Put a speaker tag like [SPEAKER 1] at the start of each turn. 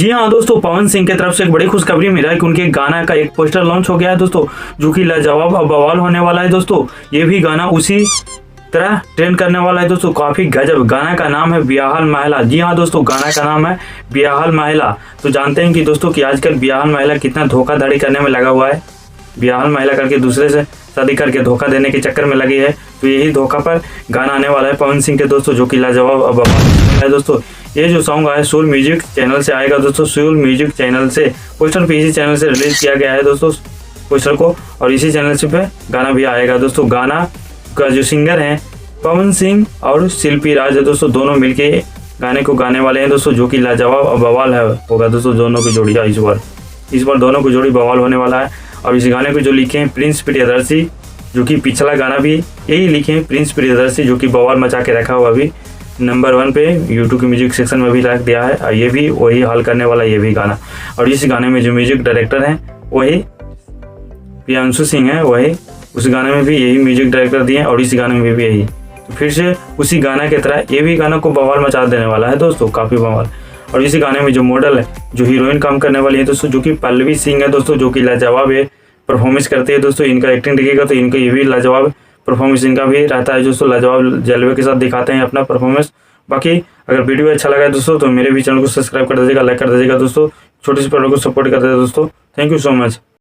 [SPEAKER 1] जी हाँ दोस्तों, पवन सिंह की तरफ से एक बड़ी खुशखबरी मिला है कि उनके गाना का एक पोस्टर लॉन्च हो गया है दोस्तों, जो कि लाजवाब और बवाल होने वाला है दोस्तों। ये भी गाना उसी तरह ट्रेंड करने वाला है दोस्तों, काफी गजब। गाना का नाम है ब्याहल महिला। जी हाँ दोस्तों, गाना का नाम है ब्याहल महिला। तो जानते हैं कि दोस्तों कि आजकल ब्याहल महिला कितना धोखाधड़ी करने में लगा हुआ है। ब्याहल महिला करके दूसरे से शादी करके धोखा देने के चक्कर में लगी है। तो यही धोखा पर गाना आने वाला है पवन सिंह के दोस्तों, जो कि लाजवाब और बवाल है दोस्तों। ये जो सॉन्ग है सोल म्यूजिक चैनल से आएगा दोस्तों। सोल म्यूजिक चैनल से पोस्टर पे इसी चैनल से रिलीज किया गया है दोस्तों पोस्टर को, और इसी चैनल से पे गाना भी आएगा दोस्तों। गाना का जो सिंगर हैं पवन सिंह और शिल्पी राज है दोस्तों, दोनों मिलके गाने को गाने वाले हैं दोस्तों, जो कि लाजवाब और बवाल है होगा दोस्तों। दोनों की जोड़ी इस बार दोनों की जोड़ी बवाल होने वाला है। और इस गाने को जो लिखे हैं प्रिंस प्रियदर्शी, जो कि पिछला गाना भी यही लिखे हैं प्रिंस प्रियदर्शी, जो कि बवाल मचा के रखा हुआ अभी नंबर 1 पे यूट्यूब के म्यूजिक सेक्शन में भी रख दिया है। और ये भी वही हाल करने वाला ये भी गाना। और इस गाने में जो म्यूजिक डायरेक्टर हैं वही प्रियांशु सिंह है, वही उस गाने में भी यही म्यूजिक डायरेक्टर दिए हैं, और इस गाने में भी यही। तो फिर से उसी गाना की तरह ये भी गाना को बवाल मचा देने वाला है दोस्तों, काफ़ी बवाल। और इसी गाने में जो मॉडल है, जो हीरोइन काम करने वाली है दोस्तों, जो कि पल्लवी सिंह है दोस्तों, जो कि लाजवाब है परफॉर्मेंस करते हैं दोस्तों। इनका एक्टिंग दिखेगा तो इनका ये भी लाजवाब परफॉर्मेंस इनका भी रहता है दोस्तों, लाजवाब जलवे के साथ दिखाते हैं अपना परफॉर्मेंस। बाकी अगर वीडियो अच्छा लगा है दोस्तों तो मेरे भी चैनल को सब्सक्राइब कर दीजिएगा, लाइक कर दीजिएगा दोस्तों। छोटे से प्रोडक्ट को सपोर्ट कर दीजिएगा दोस्तों। Thank you so much.